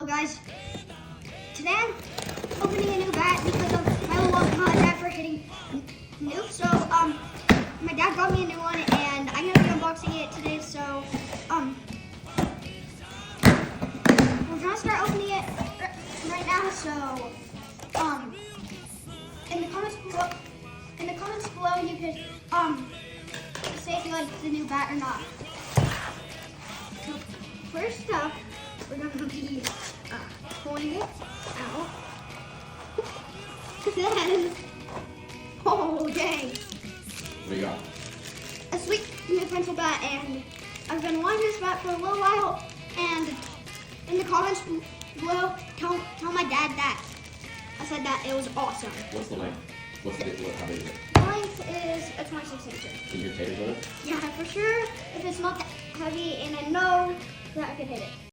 guys, today I'm opening a new bat because of my little dad for hitting new. So my dad got me a new one and I'm gonna be unboxing it today. So we're gonna start opening it right now. So in the comments below you could say if you like the new bat or not. So first up, we're gonna be pulling it out. Then, oh dang! What do you got? A sweet new pencil bat, and I've been wanting this bat for a little while. And in the comments below, tell my dad that I said that it was awesome. What's the length? What's the how big is it? The length is a 26 inches. Can you hit it with it? Yeah, for sure. If it's not heavy, and I know that I can hit it.